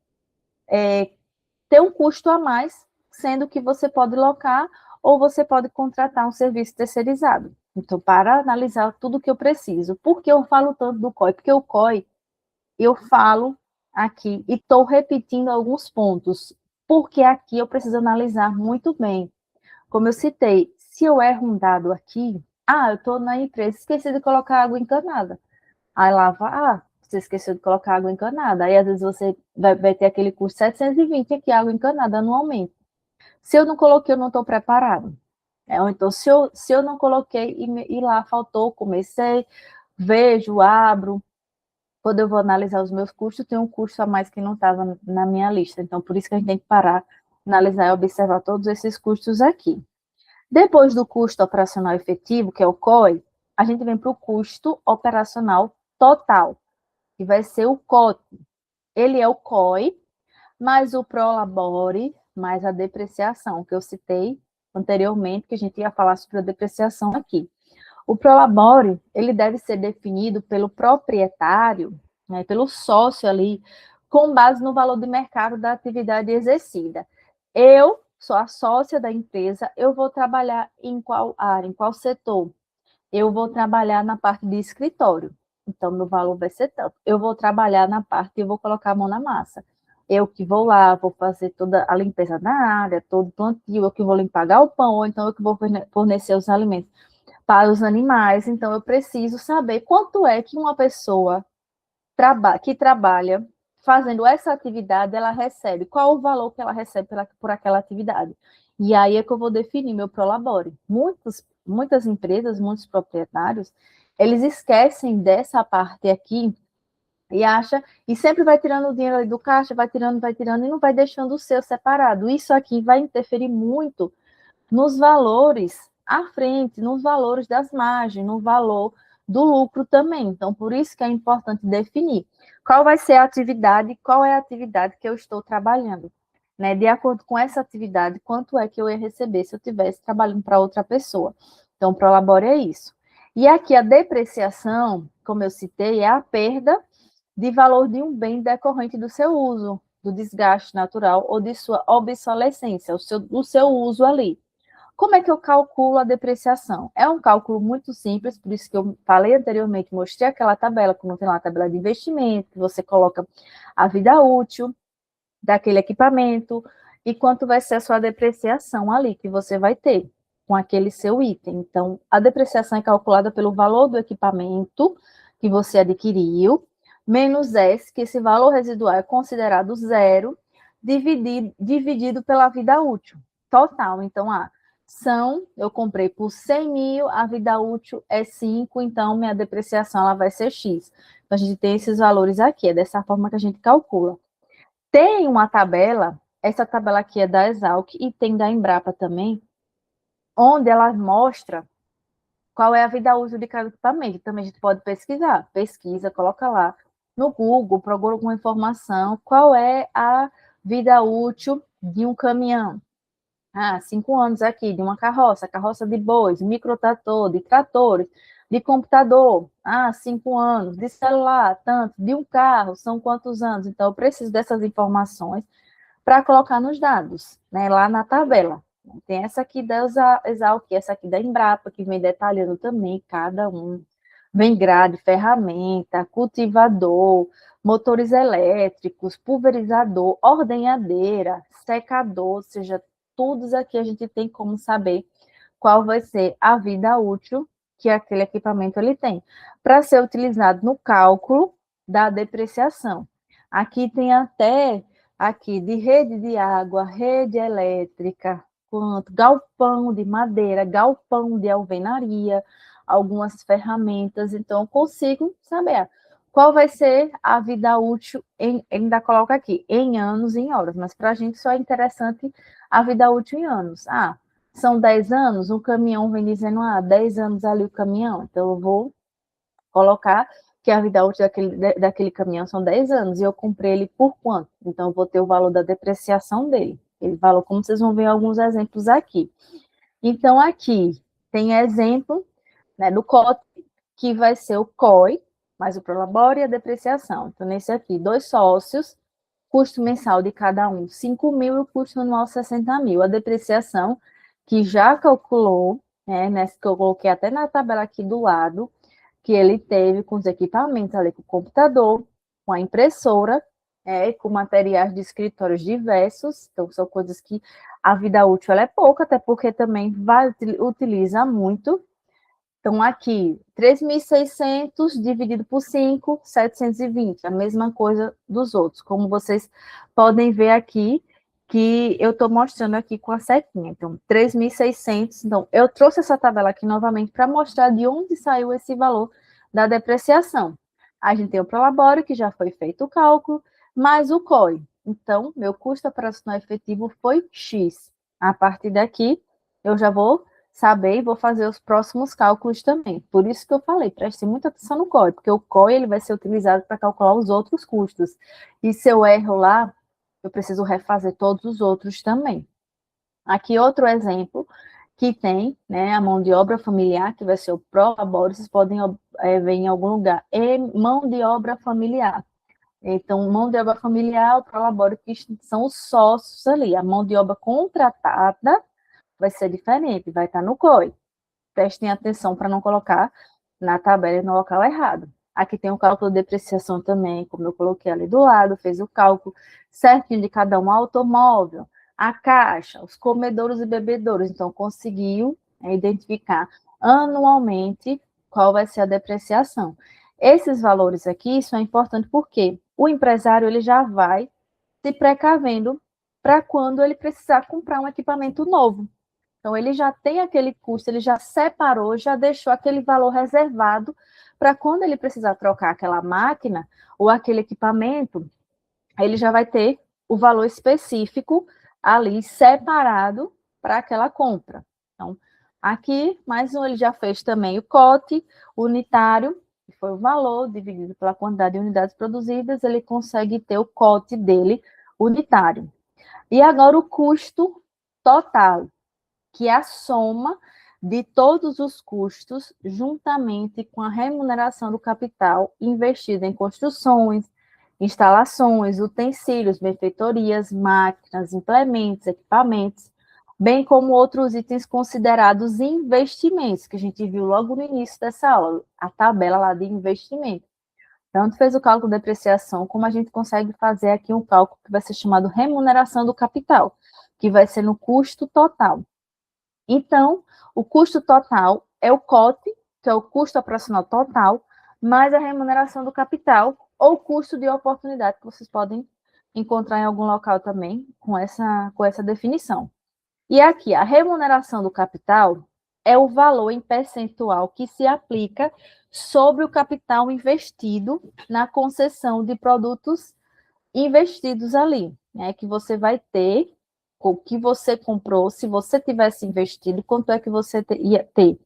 ter um custo a mais, sendo que você pode locar ou você pode contratar um serviço terceirizado. Então, para analisar tudo que eu preciso. Por que eu falo tanto do COI? Porque o COI, eu falo aqui e estou repetindo alguns pontos, porque aqui eu preciso analisar muito bem. Como eu citei, se eu erro um dado aqui, eu estou na empresa, esqueci de colocar água encanada. Aí lá, você esqueceu de colocar água encanada. Aí, às vezes, você vai ter aquele custo 720 aqui, água encanada anualmente. Se eu não coloquei, eu não estou preparado. Ou então, se eu não coloquei e lá faltou, comecei, vejo, abro. Quando eu vou analisar os meus custos, tem um custo a mais que não estava na minha lista. Então, por isso que a gente tem que parar, analisar e observar todos esses custos aqui. Depois do custo operacional efetivo, que é o COI, a gente vem para o custo operacional total, que vai ser o COT. Ele é o COI, mais o Prolabore, mais a depreciação, que eu citei anteriormente, que a gente ia falar sobre a depreciação aqui. O Prolabore, ele deve ser definido pelo proprietário, né, pelo sócio ali, com base no valor de mercado da atividade exercida. Eu sou a sócia da empresa, eu vou trabalhar em qual área, em qual setor? Eu vou trabalhar na parte de escritório, então meu valor vai ser tanto. Eu vou trabalhar na parte e vou colocar a mão na massa. Eu que vou lá, vou fazer toda a limpeza da área, todo o plantio, eu que vou limpar galpão, ou então eu que vou fornecer os alimentos para os animais. Então eu preciso saber quanto é que uma pessoa que trabalha fazendo essa atividade, ela recebe, qual o valor que ela recebe por aquela atividade. E aí é que eu vou definir meu Prolabore. Muitas empresas, muitos proprietários, eles esquecem dessa parte aqui e acha, e sempre vai tirando o dinheiro ali do caixa, vai tirando, e não vai deixando o seu separado. Isso aqui vai interferir muito nos valores à frente, nos valores das margens, no valor do lucro também. Então, por isso que é importante definir qual vai ser a atividade, qual é a atividade que eu estou trabalhando. Né? De acordo com essa atividade, quanto é que eu ia receber se eu estivesse trabalhando para outra pessoa. Então, Prolabore é isso. E aqui a depreciação, como eu citei, é a perda de valor de um bem decorrente do seu uso, do desgaste natural ou de sua obsolescência, do seu uso ali. Como é que eu calculo a depreciação? É um cálculo muito simples, por isso que eu falei anteriormente, mostrei aquela tabela, como tem lá a tabela de investimento, que você coloca a vida útil daquele equipamento e quanto vai ser a sua depreciação ali que você vai ter com aquele seu item. Então, a depreciação é calculada pelo valor do equipamento que você adquiriu, menos S, que esse valor residual é considerado zero, dividido pela vida útil total. Então, eu comprei por 100 mil, a vida útil é 5, então minha depreciação ela vai ser X. Então, a gente tem esses valores aqui, é dessa forma que a gente calcula. Tem uma tabela, essa tabela aqui é da Exalc e tem da Embrapa também, onde ela mostra qual é a vida útil de cada equipamento. Também a gente pode pesquisar, pesquisa, coloca lá no Google, procura alguma informação, qual é a vida útil de um caminhão. 5 anos aqui, de uma carroça de bois, microtrator, de tratores, de computador, 5 anos, de celular, tanto, de um carro, são quantos anos? Então, eu preciso dessas informações para colocar nos dados, né, lá na tabela. Tem essa aqui da Exalc, essa aqui da Embrapa, que vem detalhando também cada um. Vem grade, ferramenta, cultivador, motores elétricos, pulverizador, ordenhadeira, secador, ou seja, todos aqui a gente tem como saber qual vai ser a vida útil que aquele equipamento ele tem, para ser utilizado no cálculo da depreciação. Aqui tem até aqui de rede de água, rede elétrica, quanto galpão de madeira, galpão de alvenaria, algumas ferramentas. Então, eu consigo saber qual vai ser a vida útil, ainda coloca aqui, em anos e em horas, mas para a gente só é interessante a vida útil em anos. São 10 anos, o caminhão vem dizendo, 10 anos ali o caminhão, então eu vou colocar que a vida útil daquele caminhão são 10 anos, e eu comprei ele por quanto? Então, eu vou ter o valor da depreciação dele. Ele valor, como vocês vão ver alguns exemplos aqui. Então, aqui tem exemplo, né, do COT, que vai ser o COI, mais o Prolabore e a depreciação. Então, nesse aqui, 2 sócios, custo mensal de cada um, 5 mil, e o custo anual, 60 mil. A depreciação, que já calculou, né, nessa que eu coloquei até na tabela aqui do lado, que ele teve com os equipamentos ali, com o computador, com a impressora, com materiais de escritórios diversos. Então, são coisas que a vida útil ela é pouca, até porque também utiliza muito. Então, aqui, 3.600 dividido por 5, 720, a mesma coisa dos outros. Como vocês podem ver aqui, que eu estou mostrando aqui com a setinha. Então, 3.600. Então, eu trouxe essa tabela aqui novamente para mostrar de onde saiu esse valor da depreciação. A gente tem o Prolabore, que já foi feito o cálculo, mais o COI. Então, meu custo operacional efetivo foi X. A partir daqui, eu já vou saber e vou fazer os próximos cálculos também. Por isso que eu falei, preste muita atenção no COI, porque o COI ele vai ser utilizado para calcular os outros custos. E se eu erro lá, eu preciso refazer todos os outros também. Aqui outro exemplo que tem, né, a mão de obra familiar, que vai ser o Prolabore, vocês podem ver em algum lugar, mão de obra familiar. Então, mão de obra familiar, o Prolabore, que são os sócios ali. A mão de obra contratada vai ser diferente, vai estar no COI. Prestem atenção para não colocar na tabela no local errado. Aqui tem o cálculo de depreciação também, como eu coloquei ali do lado, fez o cálculo certinho de cada um, automóvel, a caixa, os comedouros e bebedouros. Então, conseguiu identificar anualmente qual vai ser a depreciação. Esses valores aqui são importantes porque o empresário ele já vai se precavendo para quando ele precisar comprar um equipamento novo. Então, ele já tem aquele custo, ele já separou, já deixou aquele valor reservado para quando ele precisar trocar aquela máquina ou aquele equipamento, ele já vai ter o valor específico ali separado para aquela compra. Então, aqui, mais um, ele já fez também o COT unitário, que foi o valor dividido pela quantidade de unidades produzidas, ele consegue ter o COT dele unitário. E agora o custo total, que é a soma de todos os custos, juntamente com a remuneração do capital investido em construções, instalações, utensílios, benfeitorias, máquinas, implementos, equipamentos, bem como outros itens considerados investimentos, que a gente viu logo no início dessa aula, a tabela lá de investimento. Tanto fez o cálculo de depreciação, como a gente consegue fazer aqui um cálculo que vai ser chamado remuneração do capital, que vai ser no custo total. Então, o custo total é o COT, que é o custo operacional total, mais a remuneração do capital, ou custo de oportunidade, que vocês podem encontrar em algum local também com essa definição. E aqui, a remuneração do capital é o valor em percentual que se aplica sobre o capital investido na concessão de produtos investidos ali, né, que você vai ter o que você comprou, se você tivesse investido, quanto é que você ia ter.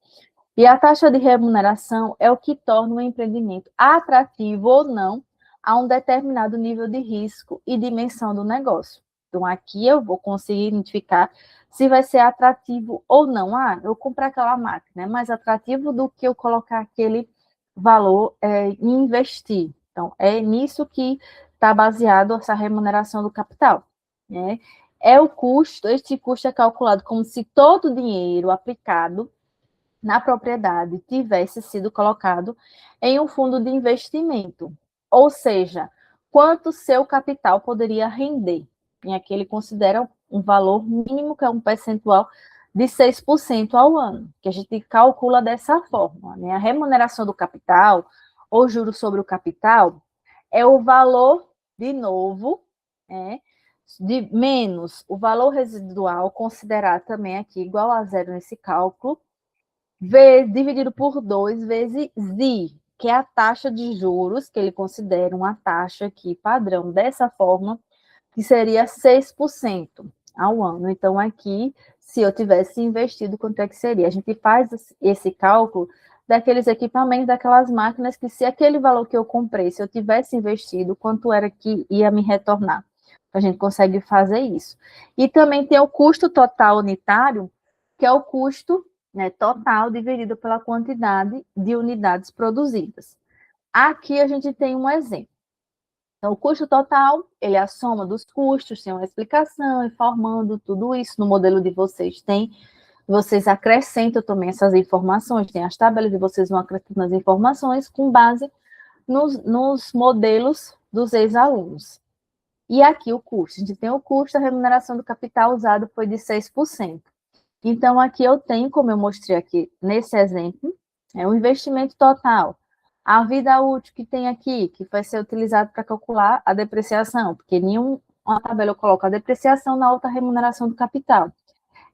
E a taxa de remuneração é o que torna o empreendimento atrativo ou não a um determinado nível de risco e dimensão do negócio. Então, aqui eu vou conseguir identificar se vai ser atrativo ou não. Eu comprar aquela máquina, é mais atrativo do que eu colocar aquele valor e investir. Então, é nisso que está baseado essa remuneração do capital, né? É o custo, este custo é calculado como se todo o dinheiro aplicado na propriedade tivesse sido colocado em um fundo de investimento, ou seja, quanto seu capital poderia render. E aqui ele considera um valor mínimo, que é um percentual de 6% ao ano, que a gente calcula dessa forma, né? A remuneração do capital, ou juros sobre o capital, é o valor, de novo, de menos o valor residual, considerar também aqui igual a zero nesse cálculo, dividido por 2 vezes I, que é a taxa de juros, que ele considera uma taxa aqui padrão dessa forma, que seria 6% ao ano. Então, aqui, se eu tivesse investido, quanto é que seria? A gente faz esse cálculo daqueles equipamentos, daquelas máquinas, que se aquele valor que eu comprei, se eu tivesse investido, quanto era que ia me retornar? A gente consegue fazer isso. E também tem o custo total unitário, que é o custo, né, total dividido pela quantidade de unidades produzidas. Aqui a gente tem um exemplo. Então, o custo total, ele é a soma dos custos, tem uma explicação, informando tudo isso. No modelo de vocês tem, vocês acrescentam também essas informações, tem as tabelas e vocês vão acrescentando as informações com base nos modelos dos ex-alunos. E aqui o custo, a gente tem o custo, a remuneração do capital usado foi de 6%. Então, aqui eu tenho, como eu mostrei aqui nesse exemplo, o investimento total, a vida útil que tem aqui, que vai ser utilizado para calcular a depreciação, porque em uma tabela eu coloco a depreciação, na outra a remuneração do capital.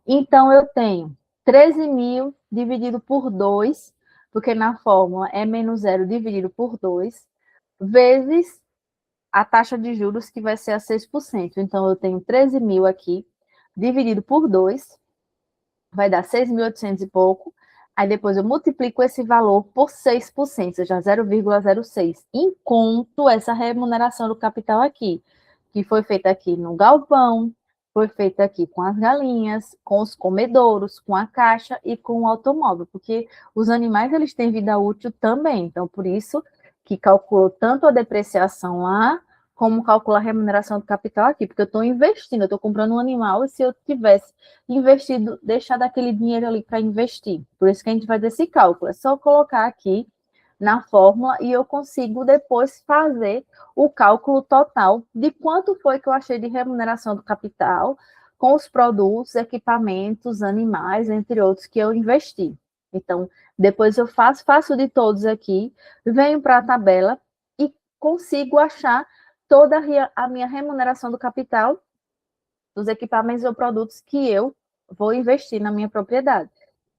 Então, eu tenho 13 mil dividido por 2, porque na fórmula é menos zero dividido por 2, vezes a taxa de juros, que vai ser a 6%. Então, eu tenho 13 mil aqui, dividido por 2, vai dar 6.800 e pouco. Aí depois eu multiplico esse valor por 6%, ou seja, 0,06. Encontro essa remuneração do capital aqui, que foi feita aqui no galpão, foi feita aqui com as galinhas, com os comedouros, com a caixa e com o automóvel, porque os animais eles têm vida útil também. Então, por isso que calculou tanto a depreciação lá, como calcular a remuneração do capital aqui, porque eu estou investindo, eu estou comprando um animal, e se eu tivesse investido, deixar daquele dinheiro ali para investir. Por isso que a gente faz esse cálculo. É só colocar aqui na fórmula e eu consigo depois fazer o cálculo total de quanto foi que eu achei de remuneração do capital com os produtos, equipamentos, animais, entre outros, que eu investi. Então, depois eu faço de todos aqui, venho para a tabela e consigo achar toda a minha remuneração do capital dos equipamentos ou produtos que eu vou investir na minha propriedade.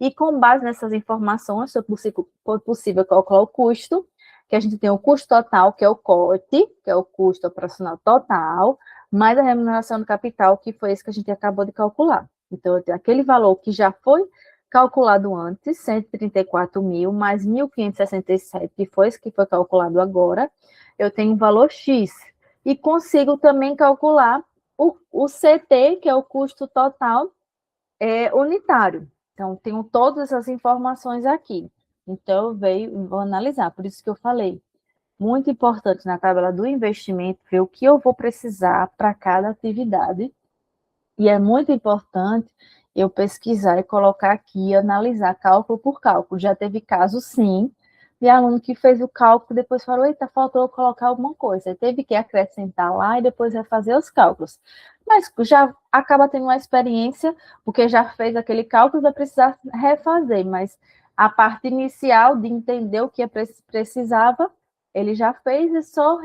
E com base nessas informações, se for possível calcular o custo, que a gente tem o custo total, que é o COT, que é o custo operacional total, mais a remuneração do capital, que foi esse que a gente acabou de calcular. Então, eu tenho aquele valor que já foi calculado antes, 134 mil, mais 1.567, que foi esse que foi calculado agora, eu tenho um valor X. E consigo também calcular o CT, que é o custo total unitário. Então, tenho todas as informações aqui. Então, vou analisar. Por isso que eu falei, muito importante na tabela do investimento, ver o que eu vou precisar para cada atividade. E é muito importante eu pesquisar e colocar aqui, analisar cálculo por cálculo. Já teve caso, sim, de aluno que fez o cálculo, depois falou, eita, faltou colocar alguma coisa. Teve que acrescentar lá e depois refazer os cálculos. Mas já acaba tendo uma experiência, porque já fez aquele cálculo, vai precisar refazer. Mas a parte inicial de entender o que precisava, ele já fez, e só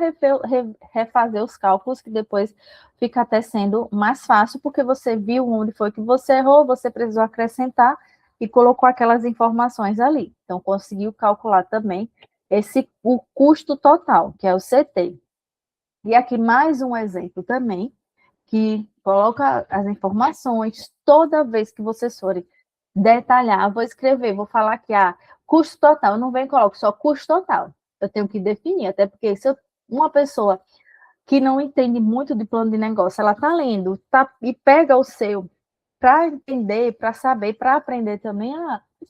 refazer os cálculos, que depois fica até sendo mais fácil, porque você viu onde foi que você errou, você precisou acrescentar, e colocou aquelas informações ali. Então, conseguiu calcular também o custo total, que é o CT. E aqui mais um exemplo também, que coloca as informações, toda vez que vocês forem detalhar, vou escrever, vou falar que custo total, eu não venho e coloco só custo total. Eu tenho que definir, até porque se uma pessoa que não entende muito de plano de negócio, ela está lendo e pega o seu para entender, para saber, para aprender também,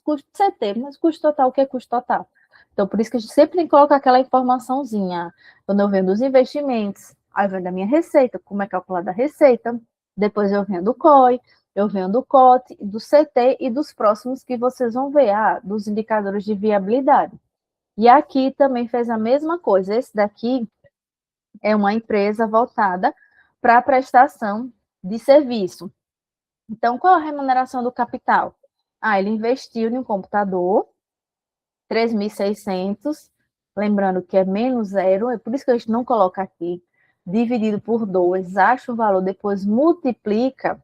custo de CT, mas custo total, o que é custo total? Então, por isso que a gente sempre tem que colocar aquela informaçãozinha, quando eu venho dos investimentos, aí eu venho da minha receita, como é calculada a receita, depois eu venho do COI, eu venho do COT, do CT e dos próximos que vocês vão ver, dos indicadores de viabilidade. E aqui também fez a mesma coisa, esse daqui é uma empresa voltada para a prestação de serviço. Então, qual a remuneração do capital? Ele investiu em um computador, 3.600, lembrando que é menos zero, é por isso que a gente não coloca aqui, dividido por 2, acha o valor, depois multiplica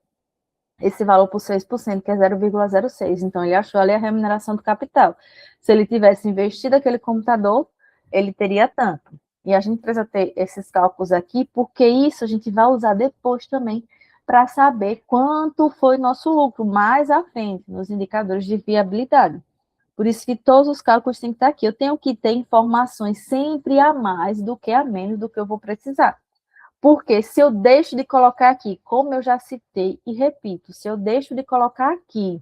esse valor por 6%, que é 0,06. Então, ele achou ali a remuneração do capital. Se ele tivesse investido aquele computador, ele teria tanto. E a gente precisa ter esses cálculos aqui, porque isso a gente vai usar depois também para saber quanto foi nosso lucro mais à frente, nos indicadores de viabilidade. Por isso que todos os cálculos têm que estar aqui. Eu tenho que ter informações sempre a mais do que a menos do que eu vou precisar. Porque se eu deixo de colocar aqui, como eu já citei e repito, se eu deixo de colocar aqui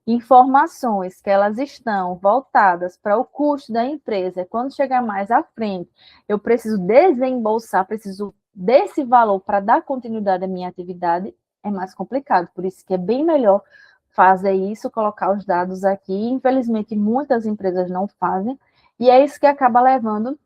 informações que elas estão voltadas para o custo da empresa, quando chegar mais à frente, eu preciso desembolsar, preciso desse valor para dar continuidade à minha atividade, é mais complicado. Por isso que é bem melhor fazer isso, colocar os dados aqui. Infelizmente, muitas empresas não fazem, e é isso que acaba levando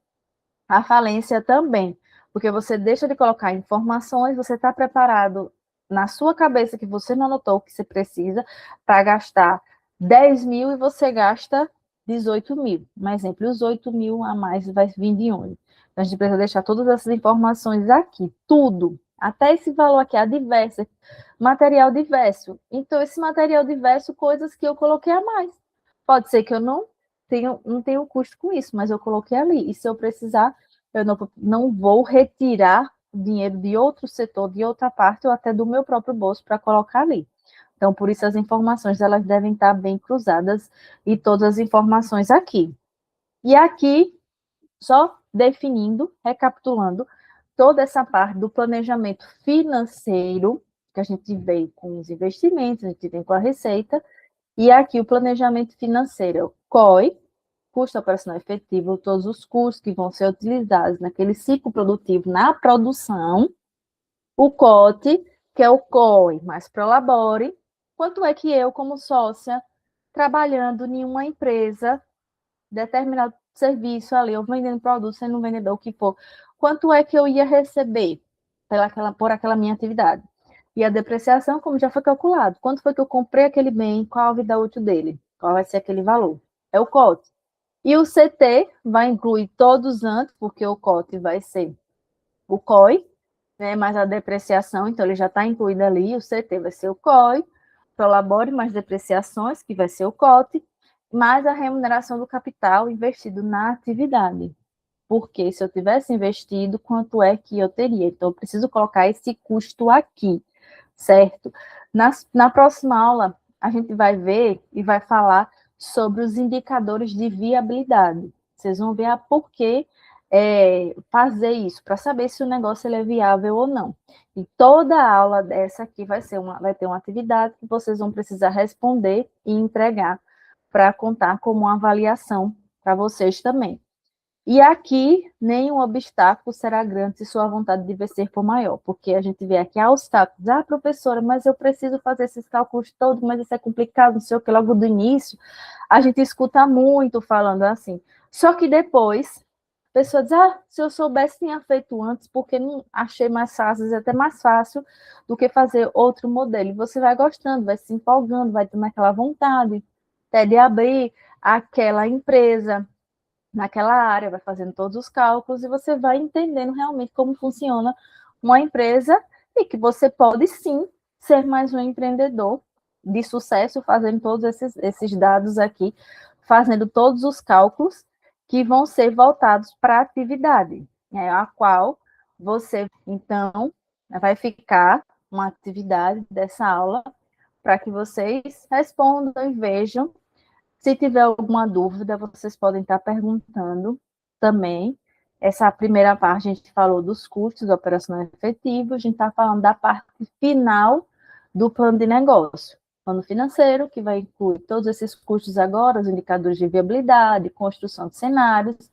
à falência também, porque você deixa de colocar informações, você está preparado na sua cabeça que você não anotou o que você precisa para gastar 10 mil e você gasta 18 mil. Um exemplo, os 8 mil a mais vai vir de onde? Então, a gente precisa deixar todas essas informações aqui, tudo, até esse valor aqui, a diversa, material diverso. Então, esse material diverso, coisas que eu coloquei a mais. Pode ser que eu não tenho custo com isso, mas eu coloquei ali. E se eu precisar, eu não vou retirar dinheiro de outro setor, de outra parte, ou até do meu próprio bolso para colocar ali. Então, por isso as informações elas devem estar bem cruzadas e todas as informações aqui. E aqui, só definindo, recapitulando, toda essa parte do planejamento financeiro, que a gente vem com os investimentos, a gente vem com a receita, e aqui o planejamento financeiro, o COI, custo operacional efetivo, todos os custos que vão ser utilizados naquele ciclo produtivo na produção, o COT, que é o COI mais Prolabore, quanto é que eu, como sócia, trabalhando em uma empresa, determinado serviço ali, ou vendendo produto, sendo um vendedor, o que for, quanto é que eu ia receber por aquela minha atividade? E a depreciação, como já foi calculado, quanto foi que eu comprei aquele bem, qual a vida útil dele, qual vai ser aquele valor? É o COT. E o CT vai incluir todos antes, porque o COT vai ser o COI, né, mais a depreciação, então ele já está incluído ali, o CT vai ser o COI, Prolabore mais depreciações, que vai ser o COT, mais a remuneração do capital investido na atividade. Porque se eu tivesse investido, quanto é que eu teria? Então, eu preciso colocar esse custo aqui, certo? Na próxima aula, a gente vai ver e vai falar sobre os indicadores de viabilidade. Vocês vão ver a por que fazer isso, para saber se o negócio ele é viável ou não. E toda aula dessa aqui vai ter uma atividade que vocês vão precisar responder e entregar para contar como uma avaliação para vocês também. E aqui, nenhum obstáculo será grande se sua vontade de vencer for maior, porque a gente vê aqui obstáculos. Ah, professora, mas eu preciso fazer esses cálculos todos, mas isso é complicado, não sei o que, logo do início. A gente escuta muito falando assim. Só que depois, a pessoa diz, se eu soubesse, tinha feito antes, porque não achei mais fácil, às vezes até mais fácil do que fazer outro modelo. E você vai gostando, vai se empolgando, vai tendo aquela vontade até de abrir aquela empresa, naquela área, vai fazendo todos os cálculos e você vai entendendo realmente como funciona uma empresa e que você pode sim ser mais um empreendedor de sucesso, fazendo todos esses dados aqui, fazendo todos os cálculos que vão ser voltados para a atividade, né, a qual você, então, vai ficar uma atividade dessa aula para que vocês respondam e vejam. Se tiver alguma dúvida, vocês podem estar perguntando também. Essa primeira parte a gente falou dos custos operacionais efetivos, a gente está falando da parte final do plano de negócio. Plano financeiro, que vai incluir todos esses custos agora, os indicadores de viabilidade, construção de cenários,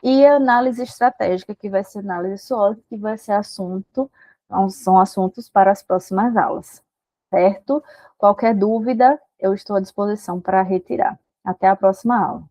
e análise estratégica, que vai ser análise SWOT, que vai ser são assuntos para as próximas aulas, certo? Qualquer dúvida, eu estou à disposição para retirar. Até a próxima aula.